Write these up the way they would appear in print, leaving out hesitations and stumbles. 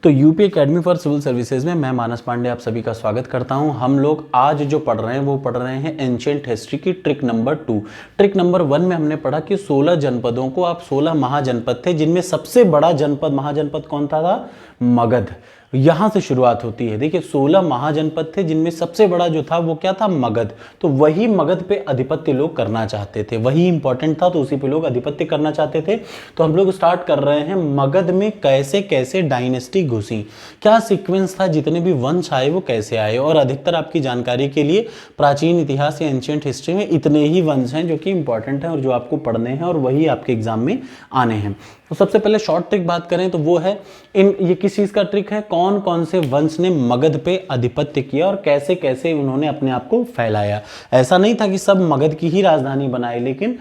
तो UP academy for civil services में मैं मानस पांडे आप सभी का स्वागत करता हूं। हम लोग आज जो पढ़ रहे हैं वो पढ़ रहे हैं एंशिएंट हिस्ट्री की ट्रिक नंबर 2। ट्रिक नंबर 1 में हमने पढ़ा कि 16 जनपदों को आप 16 महाजनपद थे, जिनमें सबसे बड़ा जनपद महाजनपद कौन था मगध। यहां से शुरुआत होती है। देखिए 16 महाजनपद थे, जिनमें सबसे बड़ा जो था वो क्या था, मगध। तो वही मगध पे अधिपत्य लोग करना चाहते थे, वही इंपॉर्टेंट था, तो उसी पे लोग अधिपत्य करना चाहते थे। तो हम लोग स्टार्ट कर रहे हैं मगध में कैसे कैसे डायनेस्टी घुसी, क्या सीक्वेंस था, जितने भी वंश आए वो कैसे आए। और अधिकतर आपकी जानकारी के लिए प्राचीन इतिहास या एंशिएंट हिस्ट्री में इतने ही वंश हैं जो कि इंपॉर्टेंट हैं और जो आपको पढ़ने हैं और वही आपके एग्जाम में आने हैं। तो सबसे पहले शॉर्ट ट्रिक बात करें तो वो है ये किस चीज का ट्रिक है, कौन कौन से वंश ने मगध पे अधिपत्य किया और कैसे कैसे उन्होंने अपने आप को फैलाया। ऐसा नहीं था कि सब मगध की ही राजधानी बनाए, लेकिन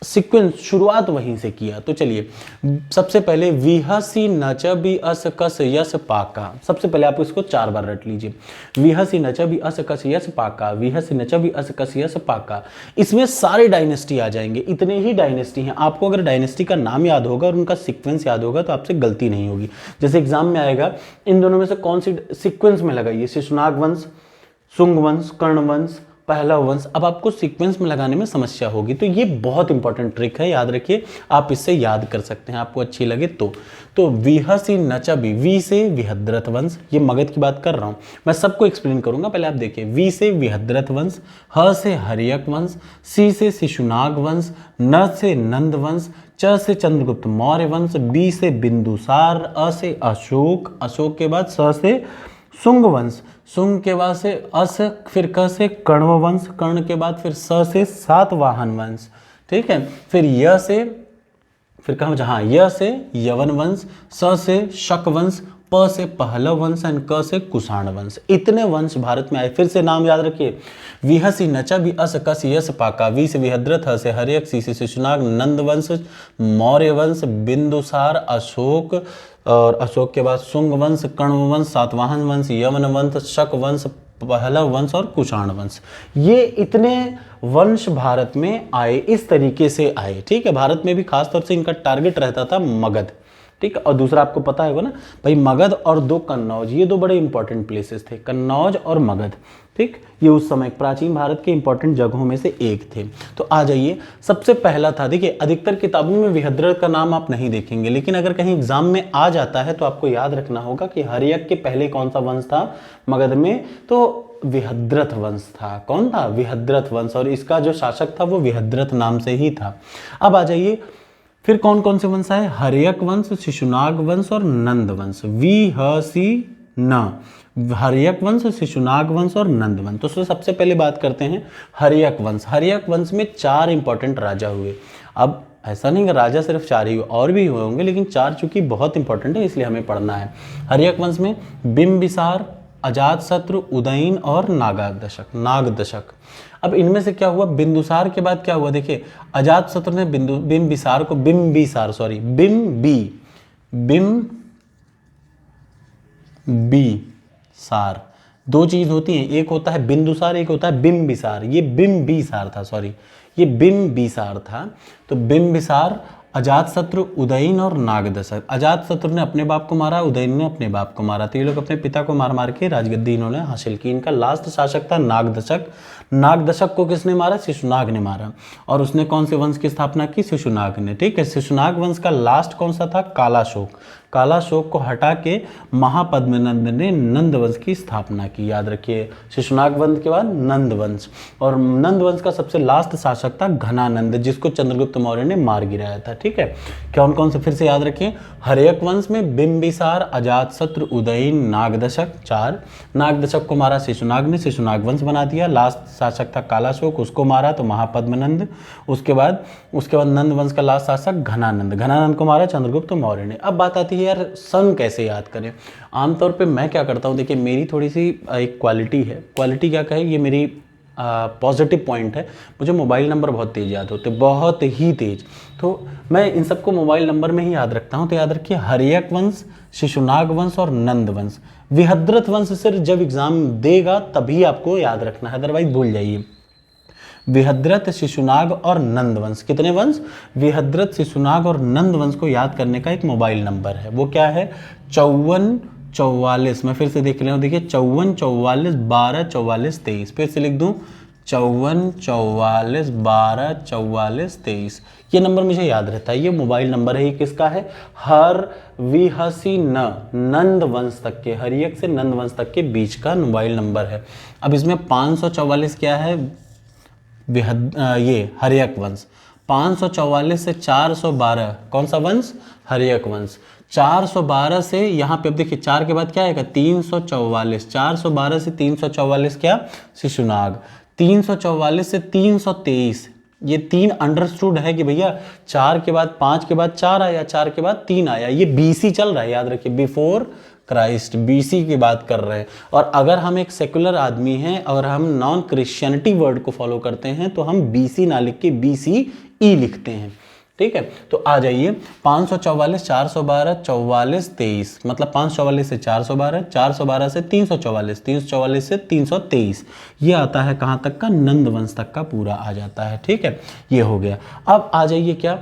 सीक्वेंस शुरुआत वहीं से किया। तो चलिए सबसे पहले विहसी नच बि अस कस यस पाका। सबसे पहले आप इसको 4 बार रट लीजिए। विहसी नच बि अस कस यस पाका, विहसी नच बि अस कस यस पाका। इसमें सारे डायनेस्टी आ जाएंगे, इतने ही डायनेस्टी हैं। आपको अगर डायनेस्टी का नाम याद होगा और उनका सीक्वेंस याद होगा तो आपसे गलती नहीं होगी। जैसे एग्जाम में आएगा इन दोनों में से कौन सी सीक्वेंस में लगाइए, शिशुनाग वंश, शुंग वंश, कर्ण वंश, पहला वंश। अब आपको सीक्वेंस में लगाने में समस्या होगी, तो ये बहुत इंपॉर्टेंट ट्रिक है, याद रखिए। आप इससे याद कर सकते हैं, आपको अच्छी लगे तो विहसी नचबि, वी से विहद्रथ वंश, ये मगध की बात कर रहा हूं मैं, सबको एक्सप्लेन करूंगा। पहले आप देखिए, वी से विहद्रथ वंश, ह से हर्यक वंश, सी से शिशुनाग वंश, न से नंद वंश, च से चंद्रगुप्त मौर्य वंश, बी से बिंदुसार, अ से अशोक, अशोक के बाद स से शुंग वंश, शुंग के बाद से अस, फिर क से कण्व वंश, कर्ण के बाद फिर स से सातवाहन वंश, ठीक है। फिर य से, फिर कहा जहां य से यवन वंश, स से शक वंश, प से पहलव वंश एंड क से कुषाण वंश। इतने वंश भारत में आए। फिर से नाम याद रखिए, विहसी नचा भी अस कस यस पाका, वी से विहद्रथ, ह से हर्यक, सी से शिशुनाग, नंद वंश, मौर्य वंश, बिंदुसार, अशोक, और अशोक के बाद शुंग वंश, कण्व वंश, सातवाहन वंश, यवन वंश, शक वंश, पहलव वंश और कुषाण वंश। ये इतने वंश भारत में आए, इस तरीके से आए, ठीक है। भारत में भी खासतौर से इनका टारगेट रहता था मगध, ठीक है। और दूसरा आपको पता होगा ना भाई, मगध और 2 कन्नौज, ये 2 बड़े इंपॉर्टेंट प्लेसेस थे, कन्नौज और मगध, ठीक। ये उस समय प्राचीन भारत के इंपॉर्टेंट जगहों में से एक थे। तो आ जाइए, सबसे पहला था, देखिए अधिकतर किताबों में विहद्रथ का नाम आप नहीं देखेंगे, लेकिन अगर कहीं एग्जाम में आ जाता है तो आपको याद रखना होगा कि हर्यक के पहले कौन सा वंश था मगध में, तो विहद्रथ वंश था। कौन था, विहद्रथ वंश, और इसका जो शासक था वो विहद्रथ नाम से ही था। अब आ जाइए, फिर कौन कौन से वंश आए, हर्यक वंश, शिशुनाग वंश और नंद वंश। वी ह सी न, हर्यक वंश, शिशुनाग वंश और नंद वंश। तो सबसे पहले बात करते हैं हर्यक वंश। हर्यक वंश में 4 इंपॉर्टेंट राजा हुए। अब ऐसा नहीं कि राजा सिर्फ 4 ही हुए, और भी हुए होंगे, लेकिन 4 चूंकि बहुत इंपॉर्टेंट है इसलिए हमें पढ़ना है। हर्यक वंश में बिंबिसार, अजातशत्रु, उदयन और नागदशक। अब इनमें से क्या हुआ, बिंदुसार के बाद क्या हुआ, देखिए अजातशत्रु ने बिंबिसार को बिंबिसार, 2 चीज होती हैं, एक होता है बिंदुसार, एक होता है बिंबिसार। ये बिंबिसार था, ये बिंबिसार था। तो बिंबिसार, अजातशत्रु, उदयन और नागदशक। अजातशत्रु ने अपने बाप को मारा, उदयन ने अपने बाप को मारा, तो ये लोग अपने पिता को मार मार के राजगद्दी इन्होंने हासिल की। इनका लास्ट शासक था नागदशक। नागदशक को किसने मारा, शिशुनाग ने मारा, और उसने कौन से वंश की स्थापना की, शिशुनाग ने, ठीक है। शिशुनाग वंश का लास्ट कौन सा था, कालाशोक। कालाशोक को हटा के महापद्मनंद ने नंद वंश की स्थापना की, याद रखिए। शिशुनाग वंश के बाद नंद वंश, और नंद वंश का सबसे लास्ट शासक था घनानंद, जिसको चंद्रगुप्त मौर्य ने मार गिराया था, ठीक है। कौन कौन से फिर से याद रखिए, हर्यक वंश में बिंबिसार, अजातशत्रु, उदयन, नागदशक 4। नागदशक को मारा शिशुनाग ने, शिशुनाग वंश बना दिया। लास्ट शासक था कालाशोक, उसको मारा तो महापद्मनंद। उसके बाद नंद वंश का लास्ट शासक घनानंद को मारा चंद्रगुप्त मौर्य ने। अब बात आती है यार सन कैसे याद करें। आमतौर पे मैं क्या करता हूँ, देखिए मेरी थोड़ी सी एक क्वालिटी है, क्वालिटी क्या कहे, ये मेरी पॉजिटिव पॉइंट है। मुझे मोबाइल नंबर बहुत तेज याद होते, बहुत ही तेज, तो मैं इन सबको मोबाइल नंबर में ही याद रखता हूँ। तो याद रखिए, हर्यक वंश, शिशुनाग वंश और नंद वंश। विहद्रथ वंश सिर्फ जब एग्जाम देगा तभी आपको याद रखना है, अदरवाइज भूल जाइए। विहद्रथ, शिशुनाग और नंद वंश। कितने वंश? विहद्रथ, शिशुनाग और नंद वंश को याद करने का एक मोबाइल नंबर है, वो क्या है? 5444। मैं फिर से देख ले रहा हूँ, देखिए 5444 12 44 23। फिर से लिख दूँ 5444 12 44 23। ये नंबर मुझे याद रहता है, ये मोबाइल नंबर है। ये किसका है? हर विहसी न नंद वंश तक के, हरियक से नंद वंश तक के बीच का मोबाइल नंबर है। अब इसमें 544 क्या है? ये हर्यक वंश। 544 से 412 कौन सा वंश? हर्यक वंश। 412 से यहाँ पे अब देखिए 4 के बाद क्या आएगा? 344। 412 से 344 क्या? शिशुनाग। 344 से 323, ये 3 अंडरस्टूड है कि भैया 4 के बाद 5 के बाद 4 आया, 4 के बाद 3 आया, ये बीसी चल रहा है, याद रखिए बिफोर क्राइस्ट, बीसी की बात कर रहे हैं। और अगर हम एक सेकुलर आदमी हैं, अगर हम नॉन क्रिश्चियनिटी वर्ड को फॉलो करते हैं तो हम बीसी ना लिख के BCE लिखते हैं, ठीक है। तो आ जाइए 544 412 44 23, मतलब 544 से 412, 412 से 344, 344 से 323, ये आता है कहाँ तक का? नंद वंश तक का पूरा आ जाता है, ठीक है। ये हो गया। अब आ जाइए क्या?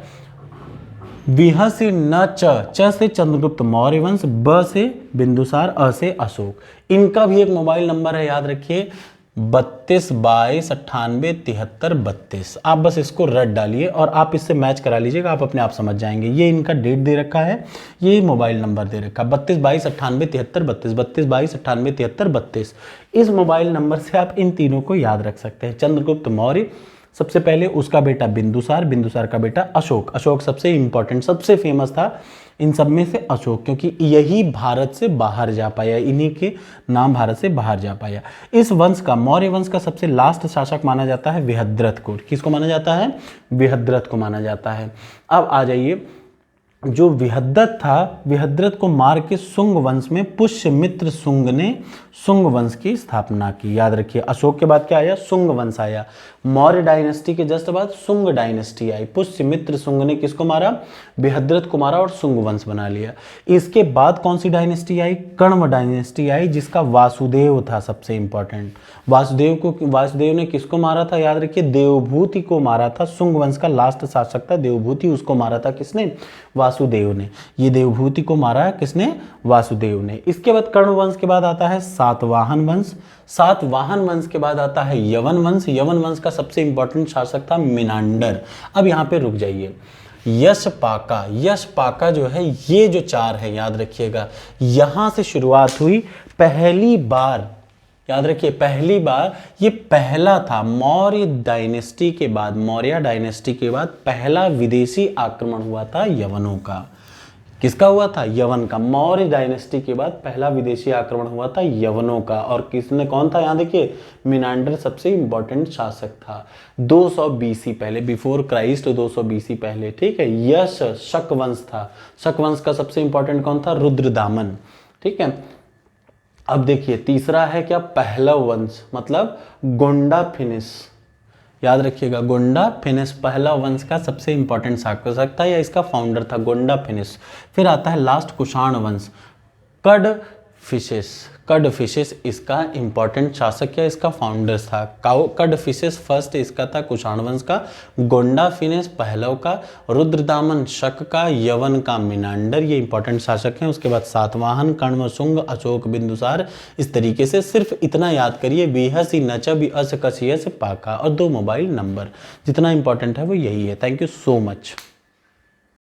विह से न च से चंद्रगुप्त मौर्य वंश, ब से बिंदुसार, अ से अशोक। इनका भी एक मोबाइल नंबर है, याद रखिए 32 22 98 73 32। आप बस इसको रट डालिए और आप इससे मैच करा लीजिएगा, आप अपने आप समझ जाएंगे। ये इनका डेट दे रखा है, ये मोबाइल नंबर दे रखा है 32 22 98 73 32, 32 22 98 73 32। इस मोबाइल नंबर से आप इन तीनों को याद रख सकते हैं। चंद्रगुप्त मौर्य सबसे पहले, उसका बेटा बिंदुसार, बिंदुसार का बेटा अशोक। अशोक सबसे इंपॉर्टेंट, सबसे फेमस था इन सब में से अशोक, क्योंकि यही भारत से बाहर जा पाया, इन्हीं के नाम भारत से बाहर जा पाया। इस वंश का, मौर्य वंश का सबसे लास्ट शासक माना जाता है विहद्रथ को। किसको माना जाता है? विहद्रथ को माना जाता है। अब आ जाइए, जो विहद्रथ था, विहद्रथ को मार के शुंग वंश में पुष्यमित्र शुंग ने शुंग वंश की स्थापना की। याद रखिए, अशोक के बाद क्या आया? शुंग वंश आया। मौर्य डायनेस्टी के जस्ट बाद शुंग डायनेस्टी आई। पुष्यमित्र शुंग ने किसको मारा? विहद्रथ को मारा और शुंग वंश बना लिया। इसके बाद कौन सी डायनेस्टी आई? कण्व डायनेस्टी आई, जिसका वासुदेव था सबसे इंपॉर्टेंट। वासुदेव ने किसको मारा था? याद रखिए, देवभूति को मारा था। शुंग वंश का लास्ट शासक था देवभूति, उसको मारा था किसने? वासुदेव ने। ये देवभूति को मारा है किसने? वासुदेव ने। इसके बाद कर्ण वंश के बाद आता है सातवाहन वंश। सातवाहन वंश के बाद आता है यवन वंश। यवन वंश का सबसे इंपॉर्टेंट शासक था मिनांडर। अब यहाँ पे रुक जाइए। यशपाका, यशपाका जो है, ये जो 4 है याद रखिएगा, यहां से शुरुआत हुई पहली बार। याद रखिए, पहली बार ये पहला था मौर्य डायनेस्टी के बाद, मौर्य डायनेस्टी के बाद पहला विदेशी आक्रमण हुआ था यवनों का। किसका हुआ था? यवन का। मौर्य डायनेस्टी के बाद पहला विदेशी आक्रमण हुआ था यवनों का। और किसने, कौन था? यहाँ देखिए, मिनांडर सबसे इंपॉर्टेंट शासक था। 200 BC पहले, बिफोर क्राइस्ट 200 BC पहले, ठीक है। यश शक वंश था। शक वंश का सबसे इंपॉर्टेंट कौन था? रुद्रदामन, ठीक है। अब देखिए, तीसरा है क्या? पहलव वंश, मतलब गोंडा फिनिश। याद रखिएगा, गोंडा फिनिश पहला वंश का सबसे इंपॉर्टेंट शासक था, या इसका फाउंडर था गोंडा फिनिश। फिर आता है लास्ट कुषाण वंश, कड फिशेस इसका इंपॉर्टेंट शासक या इसका फाउंडर था। कड फिशेस फर्स्ट इसका था कुषाण वंश का, गोंडा फिनिश पहलव का, रुद्रदामन शक का, यवन का मिनांडर, ये इंपॉर्टेंट शासक हैं। उसके बाद सातवाहन, कण्व, शुंग, अशोक, बिंदुसार। इस तरीके से सिर्फ इतना याद करिए, बीहसी नच बी अस कसियस पाका, और 2 मोबाइल नंबर। जितना इंपॉर्टेंट है वो यही है। Thank you so much.